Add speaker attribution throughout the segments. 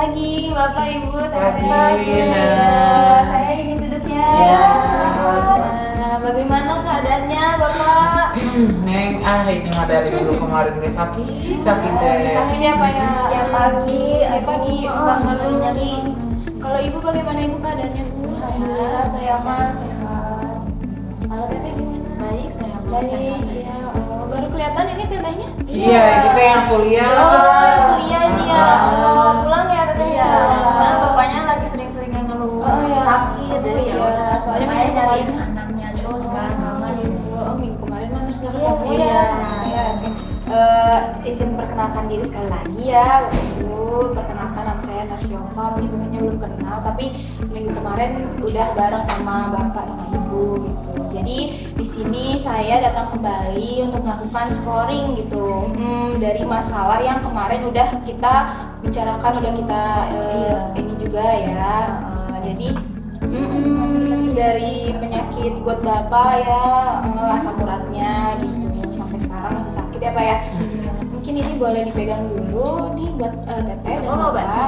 Speaker 1: pagi, Bapak, Ibu,
Speaker 2: Pagi,
Speaker 1: saya ingin duduknya.
Speaker 2: Ya.
Speaker 1: Bagaimana keadaannya, Bapak?
Speaker 2: Neng, ini mah dari minggu kemarin gue sakit deh.
Speaker 1: Sakitnya apa ya?
Speaker 3: Ya pagi,
Speaker 1: Pagi, suka ngeluh nih. Kalau Ibu bagaimana Ibu keadaannya, Bu?
Speaker 3: Alhamdulillah saya mah sehat.
Speaker 1: Kalau Teteh gimana?
Speaker 3: Baik, saya mah
Speaker 1: Baik,
Speaker 3: sehat.
Speaker 1: ya. Baru kelihatan ini tetehnya?
Speaker 2: Iya, kita yang kuliah.
Speaker 1: Kuliah ini ya. Pulang ya Teteh
Speaker 3: Iya,
Speaker 1: ya.
Speaker 3: soalnya bapaknya lagi sering-sering yang ngeluh
Speaker 1: iya.
Speaker 3: sakit, jadi ya
Speaker 1: Iya,
Speaker 3: udah.
Speaker 1: soalnya
Speaker 3: Makanya
Speaker 1: minggu
Speaker 3: nyariin
Speaker 1: kemarin-
Speaker 3: anaknya terus kan, mama gitu.
Speaker 1: Minggu kemarin mana sudah
Speaker 3: Iya,
Speaker 1: ketemu
Speaker 3: iya.
Speaker 1: ya. Iya, oke. Izin perkenalkan diri sekali lagi ya, Bapak Ibu. Perkenalkan nama saya Narsiova, mungkin Bapaknya belum kenal, tapi minggu kemarin udah bareng sama Bapak sama Ibu gitu. Jadi di sini saya datang kembali untuk melakukan scoring gitu dari masalah yang kemarin udah kita bicarakan, udah kita ini juga ya. Jadi dari penyakit buat Bapak ya, asam uratnya gitu sampai sekarang masih sakit ya Pak ya. Mungkin ini boleh dipegang dulu nih buat Teteh dan
Speaker 3: mau
Speaker 1: Bapak.
Speaker 3: baca?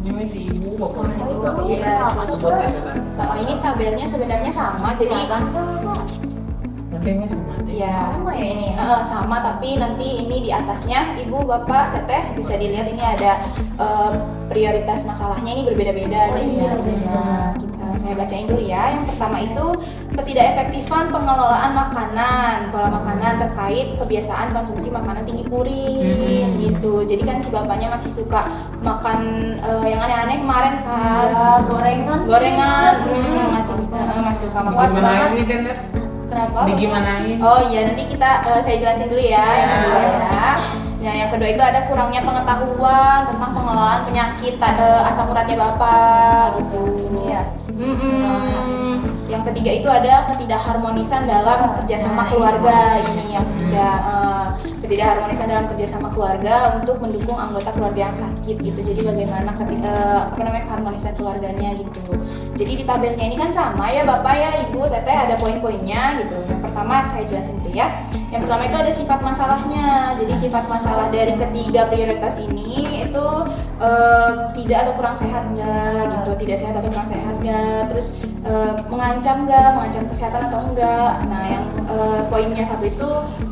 Speaker 2: Ini si ibu bapak
Speaker 1: Iya,
Speaker 2: sebut aja nanti.
Speaker 1: Sama ini tabelnya sebenarnya sama, jadi
Speaker 2: Nantinya sama.
Speaker 1: ya
Speaker 3: Sama ya ini ya?
Speaker 1: sama, tapi nanti ini di atasnya Ibu, Bapak, Teteh bisa dilihat ini ada prioritas masalahnya ini berbeda-beda.
Speaker 3: Oh, iya, berbeda.
Speaker 1: Saya bacain dulu ya. Yang pertama itu ketidakefektifan pengelolaan makanan, pola makanan terkait kebiasaan konsumsi makanan tinggi purin gitu. Jadi kan si bapaknya masih suka makan yang aneh-aneh kemarin kan.
Speaker 3: Ya, gorengan sih.
Speaker 1: Masih suka makan.
Speaker 2: Gimana ini kan?
Speaker 1: Kenapa?
Speaker 2: Digimanain?
Speaker 1: Oh iya, nanti kita saya jelasin dulu ya yang kedua ya. Nah, yang kedua itu ada kurangnya pengetahuan tentang pengelolaan penyakit asam uratnya Bapak gitu.
Speaker 3: Iya.
Speaker 1: Yang ketiga itu ada ketidakharmonisan dalam kerjasama keluarga, ini yang ketiga, ketidakharmonisan dalam kerjasama keluarga untuk mendukung anggota keluarga yang sakit gitu. Jadi bagaimana keharmonisan keluarganya gitu. Jadi di tabelnya ini kan sama ya Bapak ya Ibu, Teteh, ada poin-poinnya gitu. Yang pertama saya jelasin dulu ya. Yang pertama itu ada sifat masalahnya. Jadi sifat masalah dari ketiga prioritas ini itu tidak atau kurang sehat enggak gitu, tidak sehat atau kurang sehat enggak, terus mengancam enggak, mengancam kesehatan atau enggak. Nah, yang poinnya satu itu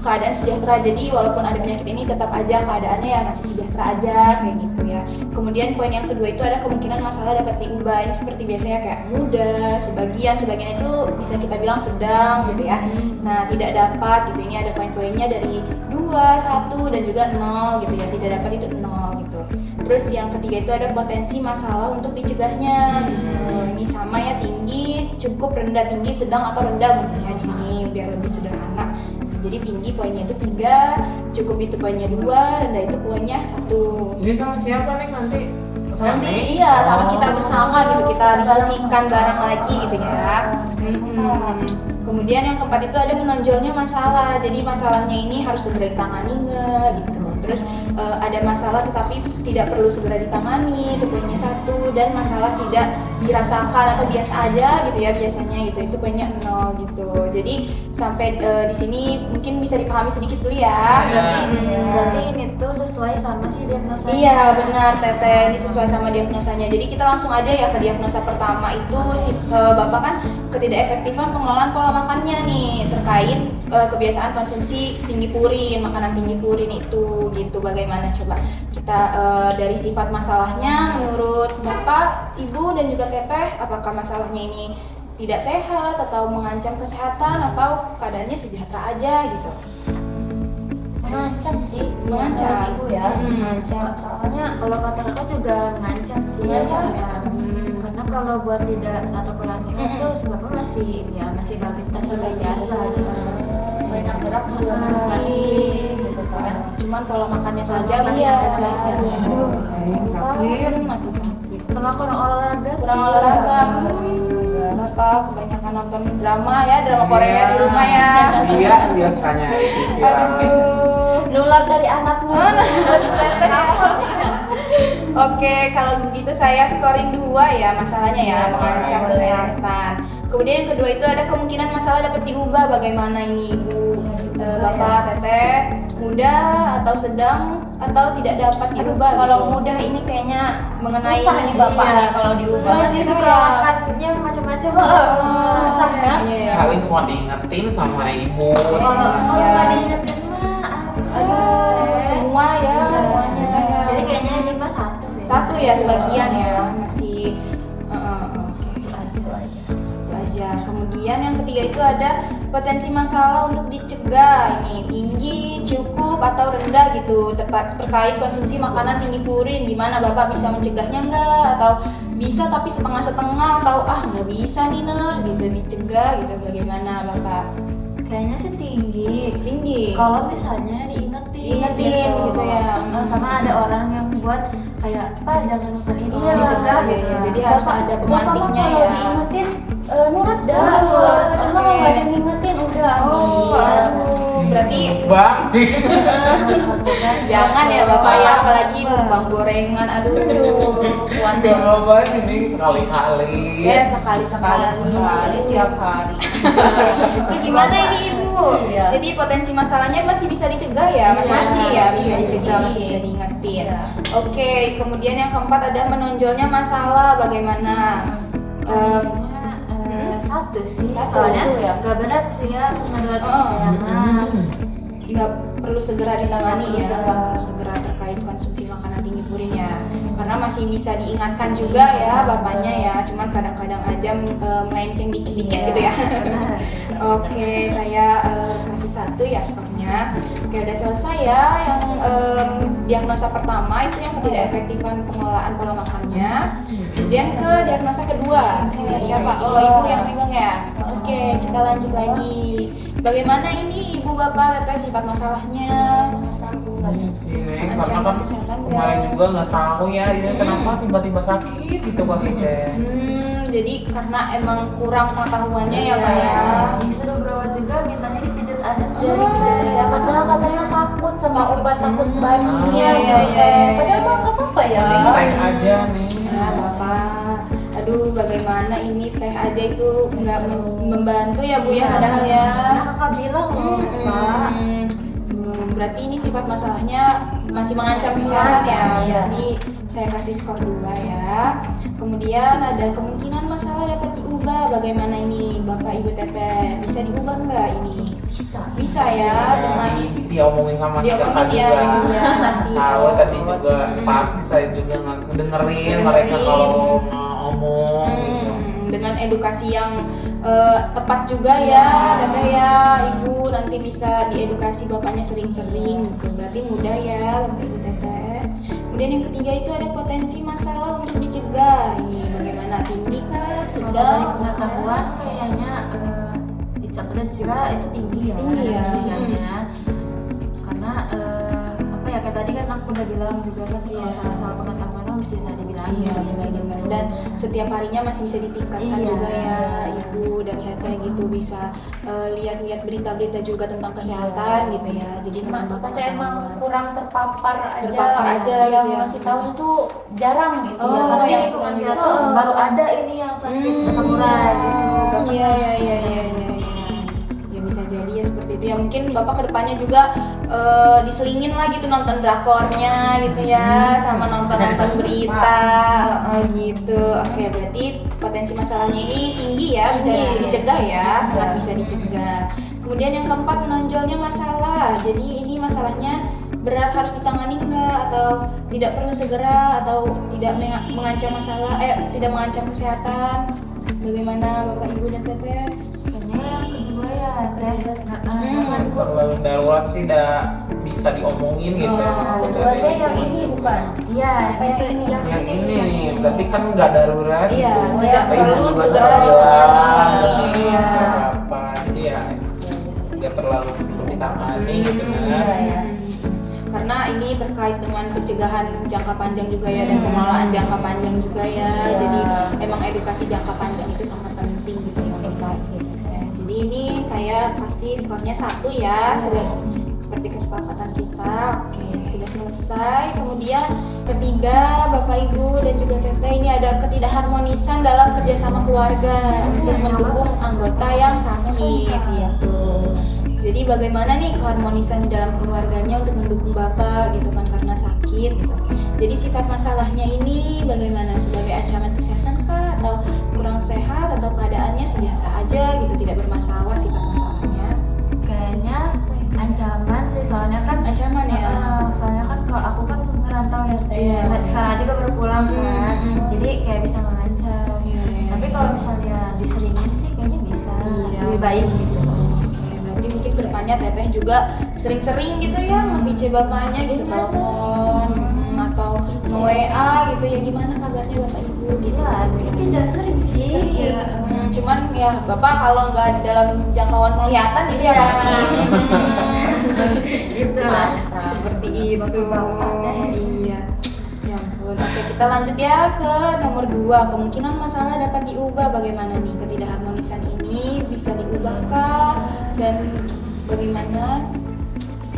Speaker 1: keadaan sejahtera. Jadi walaupun ada penyakit ini tetap aja keadaannya ya masih sejahtera aja kayak gitu ya. Kemudian poin yang kedua itu ada kemungkinan masalah dapat diubah. Ini seperti biasanya kayak mudah, sebagian itu bisa kita bilang sedang gitu ya. Nah, tidak dapat gitu. Ini ada poin-poinnya dari 2, 1 dan juga 0 gitu ya. Tidak dapat itu 0 gitu. Terus yang ketiga itu ada potensi masalah untuk dicegahnya. Ini sama ya, tinggi, cukup, rendah, tinggi, sedang atau rendah bunyinya di sini biar lebih sederhana. Jadi tinggi poinnya itu 3, cukup itu poinnya 2, rendah itu poinnya 1.
Speaker 2: Jadi sama siapa nih nanti?
Speaker 1: Nanti iya sama kita bersama gitu, kita diskusikan bareng lagi gitu ya. Kemudian yang keempat itu ada menonjolnya masalah. Jadi masalahnya ini harus segera ditangani nggak gitu. Terus ada masalah tetapi tidak perlu segera ditangani, itu poinnya 1. Dan masalah tidak dirasakan atau biasa aja gitu ya biasanya itu poinnya 0 gitu. Jadi sampai di sini mungkin bisa dipahami sedikit dulu ya.
Speaker 3: Berarti ini tuh sesuai sama si diagnosanya.
Speaker 1: Iya benar Teteh, ini sesuai sama diagnosanya. Jadi kita langsung aja ya ke diagnosa pertama itu si Bapak kan ketidakefektifan pengelolaan pola makannya nih terkait kebiasaan konsumsi tinggi purin, makanan tinggi purin itu gitu. Bagaimana coba kita dari sifat masalahnya menurut Bapak, Ibu dan juga Teteh, apakah masalahnya ini tidak sehat atau mengancam kesehatan atau keadaannya sejahtera aja gitu?
Speaker 3: Mengancam sih,
Speaker 1: Mengancam.
Speaker 3: menurut Ibu ya.
Speaker 1: Mengancam.
Speaker 3: Soalnya kalau kata kakak juga mengancam sih.
Speaker 1: Mengancam
Speaker 3: Ya. Karena kalau buat tidak atau kurang sehat tuh sebabnya masih beraktivitas seperti biasa. Banyak gerak juga masih gitu kan.
Speaker 1: Cuman pola makannya saja
Speaker 3: Iya.
Speaker 1: masih sakit.
Speaker 3: Sama kurang olahraga sih.
Speaker 1: Kurang olahraga. Bapak kebanyakan nonton drama ya, drama Korea di rumah ya.
Speaker 2: Iya, biasanya itu dia.
Speaker 1: Aduh.
Speaker 3: Nular dari anaknya.
Speaker 1: Oke, kalau begitu saya scoring 2 ya masalahnya ya, mengancam kesehatan. Kemudian yang kedua itu ada kemungkinan masalah dapat diubah. Bagaimana ini Ibu, Bapak, Teteh, mudah atau sedang atau tidak dapat dirubah
Speaker 3: Kalau
Speaker 1: gitu.
Speaker 3: mudah ini kayaknya
Speaker 1: Mengenai-
Speaker 3: susah nih bapak
Speaker 1: iya.
Speaker 3: nih kalau dirubah.
Speaker 1: Masih
Speaker 3: Masih
Speaker 1: suka
Speaker 3: suka
Speaker 1: makannya
Speaker 3: macam-macam.
Speaker 1: Oh,
Speaker 3: Susah ya.
Speaker 1: iya.
Speaker 2: Kalian semua diingetin sama ibu.
Speaker 3: Kalau
Speaker 1: Iya.
Speaker 3: nggak diingetin mah,
Speaker 1: Aduh, semua ya,
Speaker 3: semuanya.
Speaker 1: Iya.
Speaker 3: Jadi kayaknya ini mah satu deh.
Speaker 1: Satu ya sebagian ya masih oke.
Speaker 3: Itu aja.
Speaker 1: Itu aja. Kemudian yang ketiga itu ada potensi masalah untuk dicegah. Ini tinggi, cukup atau rendah gitu terkait konsumsi makanan tinggi purin. Gimana Bapak bisa mencegahnya enggak? Atau bisa tapi setengah-setengah atau nggak bisa nih nurse gitu dicegah gitu, bagaimana Bapak?
Speaker 3: Kayaknya sih tinggi.
Speaker 1: Tinggi.
Speaker 3: Kalau misalnya diingetin
Speaker 1: Gitu ya.
Speaker 3: Sama ada orang yang buat kayak Pak jangan makan ini
Speaker 1: Oh,
Speaker 3: ya dicegah
Speaker 1: iya,
Speaker 3: gitu.
Speaker 1: iya. Jadi harus ada pemantiknya
Speaker 3: kalau
Speaker 1: ya.
Speaker 3: diingetin nurut dah.
Speaker 1: Oh,
Speaker 3: Cuma
Speaker 1: oke.
Speaker 3: kalau nggak ada yang ngingetin udah.
Speaker 1: Oh,
Speaker 3: Iya.
Speaker 1: aduh, berarti
Speaker 2: Bang.
Speaker 1: jangan ya Bapak ya, apalagi numpang gorengan. Aduh, puan
Speaker 2: Gak apa-apa sih, Ning, sekali-kali.
Speaker 1: ya sekali-sekali.
Speaker 3: tiap hari.
Speaker 1: Terus gimana ini Ibu?
Speaker 3: Iya.
Speaker 1: Jadi potensi masalahnya masih bisa dicegah ya? Masih ya, bisa dicegah, masih bisa diingetin.
Speaker 3: Iya.
Speaker 1: Oke, kemudian yang keempat ada menonjolnya masalah. Bagaimana?
Speaker 3: Satu sih,
Speaker 1: Satu,
Speaker 3: soalnya
Speaker 1: ya.
Speaker 3: nggak berat sih ya menurut
Speaker 1: Oh,
Speaker 3: kesayangan.
Speaker 1: Nggak perlu segera ditangani ya,
Speaker 3: Nggak
Speaker 1: nggak perlu segera terkait konsumsi makanan tinggi purin ya, karena masih bisa diingatkan juga ya bapaknya ya, cuman kadang-kadang aja melenceng dikit-dikit
Speaker 3: Iya,
Speaker 1: gitu ya.
Speaker 3: benar.
Speaker 1: Oke, saya kasih 1 ya skornya. Oke, udah selesai ya. Yang diagnosa pertama itu yang tidak efektifan pengelolaan pola makannya. Kemudian ke diagnosa kedua, siapa? Oh, Ibu yang megang ya. Oke, kita lanjut lagi. Bagaimana ini Ibu Bapak terkait sifat masalahnya?
Speaker 2: Iya sih, Ning, karena
Speaker 1: Ancaman
Speaker 2: kan
Speaker 1: kesehatan
Speaker 2: kemarin
Speaker 1: nggak?
Speaker 2: juga nggak tahu ya, ini kenapa tiba-tiba sakit gitu Pak Ide.
Speaker 1: Jadi karena emang kurang pengetahuannya ya Pak ya.
Speaker 3: Disuruh berawat juga mintanya dipijat aja
Speaker 1: Jadi pijat aja.
Speaker 3: Padahal katanya takut sama obat takut bajunya.
Speaker 1: Iya, iya, iya, iya.
Speaker 3: Padahal mah nggak apa-apa ya.
Speaker 2: Ning, teh aja nih.
Speaker 1: Ya Bapak, aduh bagaimana ini teh aja itu nggak membantu ya Bu ya padahal ya.
Speaker 3: Karena kakak bilang loh, Pak.
Speaker 1: Berarti ini sifat masalahnya masih mengancam kesehatan ya.
Speaker 3: Iya.
Speaker 1: Jadi saya kasih skor 2 ya. Kemudian ada kemungkinan masalah dapat diubah. Bagaimana ini Bapak Ibu Teteh? Bisa diubah nggak ini? Bisa ya dengan
Speaker 2: Diomongin sama si kakak
Speaker 1: diomongin ya,
Speaker 2: juga.
Speaker 1: ya nanti.
Speaker 2: Tahu tadi juga pasti saya juga dengerin mereka kalau ngomong.
Speaker 1: Dengan edukasi yang tepat juga ya, Teteh ya, Ibu nanti bisa diedukasi bapaknya sering-sering gitu. Berarti mudah ya Bapak Ibu Teteh. Kemudian yang ketiga itu ada potensi masalah untuk dicegah. Ini bagaimana, tinggi kah,
Speaker 3: Kalau dari
Speaker 1: sedang?
Speaker 3: pengetahuan kayaknya dicegah juga itu tinggi ya.
Speaker 1: Tinggi ya.
Speaker 3: Tingginya. Karena apa ya kayak tadi kan aku udah bilang juga kan
Speaker 1: Iya.
Speaker 3: kalau soal pengetahuan mah bisa dibilang
Speaker 1: Iya,
Speaker 3: gitu.
Speaker 1: benar. Dan setiap harinya masih bisa ditingkatkan
Speaker 3: Iya.
Speaker 1: juga ya Ibu dan Teteh gitu, bisa lihat-lihat berita-berita juga tentang kesehatan gitu ya. Jadi menambah
Speaker 3: Tapi emang
Speaker 1: pengetahuan.
Speaker 3: kurang terpapar aja,
Speaker 1: Terpapar aja
Speaker 3: yang
Speaker 1: gitu ya.
Speaker 3: masih tahu itu jarang gitu
Speaker 1: Oh,
Speaker 3: ya. Karena
Speaker 1: yang
Speaker 3: di lingkungan
Speaker 1: sering
Speaker 3: kita
Speaker 1: gitu.
Speaker 3: tuh baru ada ini yang sakit samurai gitu. Gak pernah
Speaker 1: Iya.
Speaker 3: sakit.
Speaker 1: Ya bisa jadi ya seperti itu ya. Mungkin Bapak kedepannya juga diselingin lah gitu nonton drakornya gitu ya, sama nonton berita gitu. Oke, berarti potensi masalahnya ini tinggi ya, bisa
Speaker 3: Iya.
Speaker 1: dicegah ya, sangat bisa dicegah. Kemudian yang keempat menonjolnya masalah. Jadi ini masalahnya berat, harus ditangani enggak, atau tidak perlu segera, atau tidak mengancam masalah, tidak mengancam kesehatan. Bagaimana Bapak Ibu dan Teteh?
Speaker 3: Kayaknya yang kedua ya teh.
Speaker 2: Kalau darurat sih udah bisa diomongin gitu.
Speaker 3: Keduanya yang ini bukan? Iya, itu ini yang
Speaker 2: Yang ini nih, tapi kan nggak darurat
Speaker 1: Iya,
Speaker 2: gitu.
Speaker 1: tidak
Speaker 2: Ibu
Speaker 1: perlu
Speaker 2: juga
Speaker 1: segera
Speaker 2: sudah bilang
Speaker 1: ditangani. Iya.
Speaker 2: apa, jadi ya nggak terlalu perlu ditangani gitu kan.
Speaker 1: Karena ini terkait dengan pencegahan jangka panjang juga ya, dan pengelolaan jangka panjang juga ya.
Speaker 3: Iya.
Speaker 1: Jadi emang edukasi jangka panjang itu sangat penting gitu ya Bapak. Jadi ini saya kasih skornya 1 ya, sudah seperti kesepakatan kita. Oke, sudah selesai. Kemudian ketiga Bapak Ibu dan juga Teteh, ini ada ketidakharmonisan dalam kerjasama keluarga untuk mendukung anggota yang sakit gitu. Jadi bagaimana nih keharmonisan di dalam keluarganya untuk mendukung Bapak gitu kan, karena Jadi sifat masalahnya ini bagaimana? Sebagai ancaman kesehatan kah? Atau kurang sehat? Atau keadaannya sejahtera aja gitu, tidak bermasalah sifat masalahnya?
Speaker 3: Kayaknya ancaman sih, soalnya kan
Speaker 1: Ancaman ya?
Speaker 3: soalnya kan kalau aku kan ngerantau ya Teh.
Speaker 1: Iya.
Speaker 3: Sekarang aja baru pulang kan. Jadi kayak bisa mengancam.
Speaker 1: Iya.
Speaker 3: Tapi kalau misalnya diseringin sih kayaknya bisa.
Speaker 1: Iya.
Speaker 3: Lebih baik gitu.
Speaker 1: Oke, berarti mungkin kedepannya teteh juga sering-sering gitu ya nge-VC bapaknya gitu,
Speaker 3: Iya,
Speaker 1: telepon atau nge-WA gitu ya, gimana kabarnya bapak ibu gitu.
Speaker 3: Iya, tapi udah sering sih.
Speaker 1: Sering.
Speaker 3: Iya.
Speaker 1: Cuman ya bapak kalau nggak dalam jangkauan penglihatan gitu ya
Speaker 3: Iya.
Speaker 1: pasti.
Speaker 3: Gitu lah.
Speaker 1: Seperti itu.
Speaker 3: Bapak-bapaknya.
Speaker 1: Iya. Ya ampun. Oke, kita lanjut ya ke nomor 2. Kemungkinan masalah dapat diubah, bagaimana nih ketidakharmonisan ini bisa diubahkah dan bagaimana?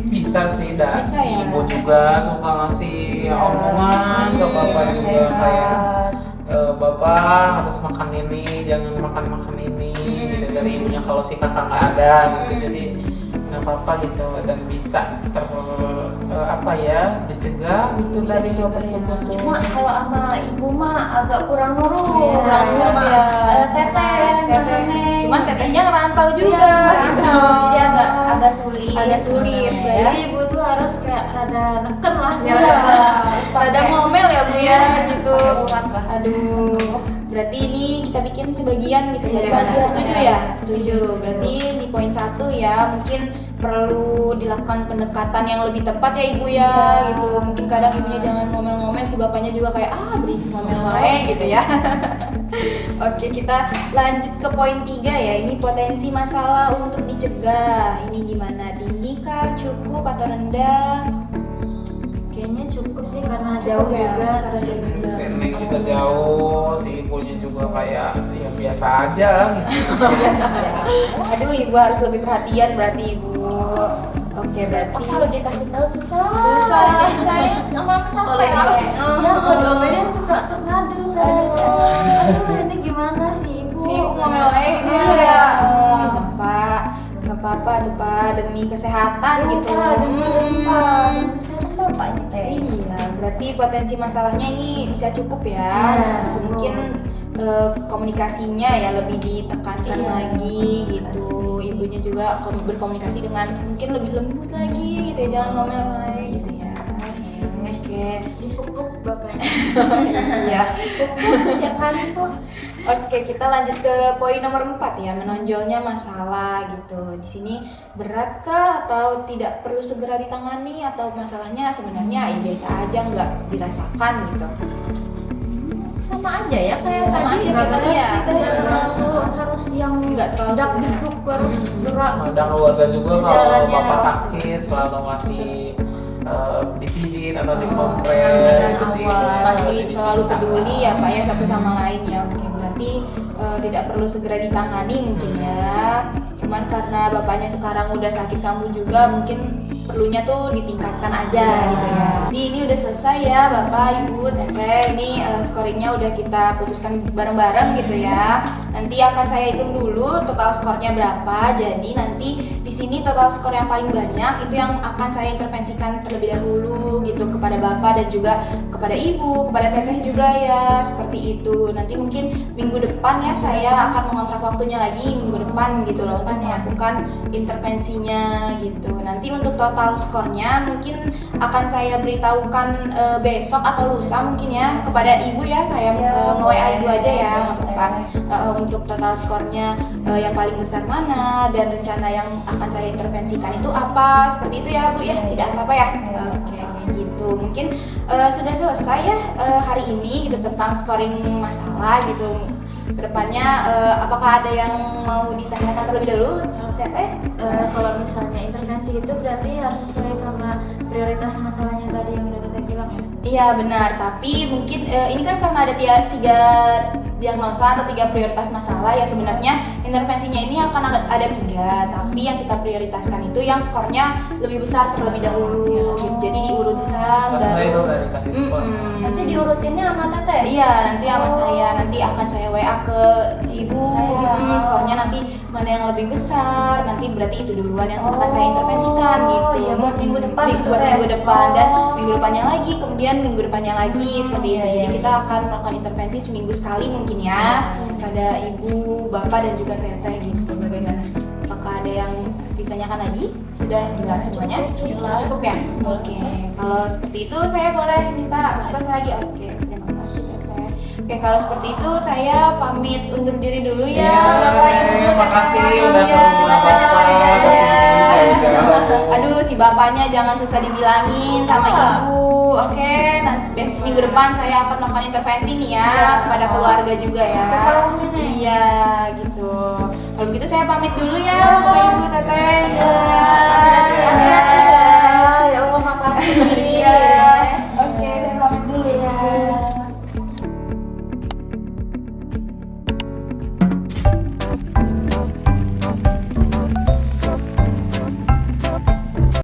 Speaker 2: Bisa sih, dah.
Speaker 1: Bisa
Speaker 2: Si
Speaker 1: ya?
Speaker 2: ibu juga suka ngasih omongan ke bapak juga kayak bapak harus makan ini, jangan makan ini gitu, dari ibunya kalau si kakak nggak ada gitu. Jadi nggak apa-apa gitu, dan bisa dicegah gitu dari cowok tersebut tuh.
Speaker 3: Cuma kalau sama ibu mah agak kurang nurut.
Speaker 1: Iya, kurang nurut
Speaker 3: Sama,
Speaker 1: ya.
Speaker 3: teteh.
Speaker 1: Cuman tetehnya ngerantau juga gitu.
Speaker 3: Jadi agak sulit.
Speaker 1: Agak sulit,
Speaker 3: Ya.
Speaker 1: berarti
Speaker 3: Ibu tuh harus kayak rada neken lah.
Speaker 1: Ya, rada ngomel ya bu ya gitu. Aduh, berarti ini kita bikin sebagian gitu
Speaker 3: Iya,
Speaker 1: bagaimana?
Speaker 3: sebagian.
Speaker 1: Setuju ya? Setuju. Berarti di poin 1 ya mungkin perlu dilakukan pendekatan yang lebih tepat ya ibu ya gitu. Mungkin kadang ibunya jangan ngomel-ngomel, si bapaknya juga kayak berisik ngomel wae gitu ya. Oke, kita lanjut ke poin 3 ya. Ini potensi masalah untuk dicegah. Ini gimana? Tinggi kah, cukup atau rendah?
Speaker 3: Kayaknya cukup sih karena
Speaker 1: Cukup
Speaker 3: jauh
Speaker 1: ya,
Speaker 3: juga.
Speaker 1: karena jauh juga.
Speaker 2: Si Neng juga jauh, si ibunya juga kayak ya biasa aja gitu.
Speaker 1: Biasa aja. Aduh, ibu harus lebih perhatian berarti ibu. Oke, berarti
Speaker 3: Kalau dikasih tahu susah.
Speaker 1: susah saya
Speaker 3: Lama-lama
Speaker 1: Kalau
Speaker 3: capek.
Speaker 1: ini-
Speaker 3: Ya kalau diomelin suka sengaduh teh. Aduh ini gimana sih ibu?
Speaker 1: si ibu ngomel aja gitu ya.
Speaker 3: Iya.
Speaker 1: Pak, nggak apa-apa tuh Pak, demi kesehatan gitu.
Speaker 3: Bapaknya teh.
Speaker 1: Iya, berarti potensi masalahnya ini bisa cukup ya.
Speaker 3: Iya, cukup.
Speaker 1: Mungkin komunikasinya ya lebih ditekankan
Speaker 3: Iya,
Speaker 1: lagi gitu. Ibunya juga berkomunikasi dengan mungkin lebih lembut lagi gitu ya, jangan ngomel lagi gitu ya. Oke.
Speaker 3: Dipupuk bapaknya.
Speaker 1: Iya.
Speaker 3: Tiap hari tuh.
Speaker 1: Oke, kita lanjut ke poin nomor 4 ya, menonjolnya masalah gitu. Di sini beratkah atau tidak perlu segera ditangani, atau masalahnya sebenarnya ya biasa aja, nggak dirasakan gitu.
Speaker 3: Sama aja ya kayak
Speaker 1: Sama
Speaker 3: tadi,
Speaker 1: aja
Speaker 3: nggak
Speaker 1: kayak tadi
Speaker 3: berat
Speaker 1: ya.
Speaker 3: sih teh,
Speaker 1: Iya.
Speaker 3: terlalu harus yang
Speaker 1: Nggak terlalu
Speaker 3: dak
Speaker 1: segera.
Speaker 3: diduk harus gerak gitu.
Speaker 2: Ada keluarga juga kalau
Speaker 3: Sejalannya.
Speaker 2: bapak sakit selalu ngasih dipijit atau dikompres
Speaker 1: Penanganan
Speaker 2: itu sih
Speaker 1: awal
Speaker 2: ibunya
Speaker 1: masih
Speaker 2: jadi
Speaker 1: selalu
Speaker 2: bisa.
Speaker 1: peduli ya Pak ya satu sama lain ya. Oke, berarti tidak perlu segera ditangani mungkin ya. Cuman karena bapaknya sekarang udah sakit kambuh juga, mungkin perlunya tuh ditingkatkan aja gitu ya. Jadi ini udah selesai ya Bapak, Ibu, Teteh. Ini scoringnya udah kita putuskan bareng-bareng gitu ya. Nanti akan saya hitung dulu total skornya berapa. Jadi nanti di sini total skor yang paling banyak itu yang akan saya intervensikan terlebih dahulu gitu kepada Bapak dan juga kepada Ibu, kepada Teteh juga ya, seperti itu. Nanti mungkin minggu depan ya saya akan mengontrak waktunya lagi minggu depan gitu loh untuk melakukan intervensinya gitu. Nanti untuk total skornya mungkin akan saya beritahukan besok atau lusa mungkin ya kepada Ibu ya. Saya nge-WA Ibu aja ya, nggak apa-apa. Untuk total skornya yang paling besar mana dan rencana yang akan saya intervensikan itu apa, seperti itu ya Bu ya, tidak apa-apa ya. Oke, kayak gitu. Mungkin sudah selesai ya hari ini gitu tentang scoring masalah gitu. Kedepannya apakah ada yang mau ditanyakan terlebih dahulu, Teteh?
Speaker 3: Kalau misalnya intervensi itu berarti harus sesuai sama prioritas masalahnya tadi yang udah Teteh bilang ya?
Speaker 1: Iya benar, tapi mungkin ini kan karena ada tiga diagnosa atau 3 prioritas masalah ya, sebenarnya intervensinya ini akan ada 3, tapi yang kita prioritaskan itu yang skornya lebih besar terlebih dahulu gitu. Jadi diurutkan
Speaker 2: Karena itu
Speaker 1: baru
Speaker 2: udah dikasih skor.
Speaker 3: Nanti diurut rutinnya sama Teteh?
Speaker 1: Iya, nanti sama saya, nanti akan saya WA ke ibu, skornya nanti mana yang lebih besar, nanti berarti itu duluan yang akan saya intervensikan gitu.
Speaker 3: Iya, buat minggu depan gitu,
Speaker 1: buat
Speaker 3: Teh.
Speaker 1: minggu depan, dan minggu depannya lagi, kemudian minggu depannya lagi, seperti itu.
Speaker 3: iya.
Speaker 1: Jadi kita akan melakukan intervensi seminggu sekali mungkin ya, pada ibu, bapak, dan juga teteh gitu. Bagaimana? Apakah ada yang ditanyakan lagi? Sudah jelas semuanya?
Speaker 3: Jelas.
Speaker 1: Cukup ya? Oke, kalau seperti itu saya boleh minta request lagi. Oke, terima kasih teteh. Oke, kalau seperti itu saya pamit undur diri dulu ya,
Speaker 2: Iya,
Speaker 1: Bapak Ibu.
Speaker 2: makasih
Speaker 1: Teteh.
Speaker 2: udah
Speaker 1: Iya,
Speaker 2: ketemu
Speaker 1: silakan.
Speaker 2: Bapak kesini jauh-jauh.
Speaker 1: Aduh, si bapaknya jangan susah dibilangin sama ibu. Oke, nanti besok minggu depan saya akan melakukan intervensi nih ya kepada keluarga juga ya.
Speaker 3: Setahunnya nih.
Speaker 1: Iya, gitu. Kalau begitu saya pamit dulu ya, Bapak Ibu, Teteh.
Speaker 3: Hati-hati ya.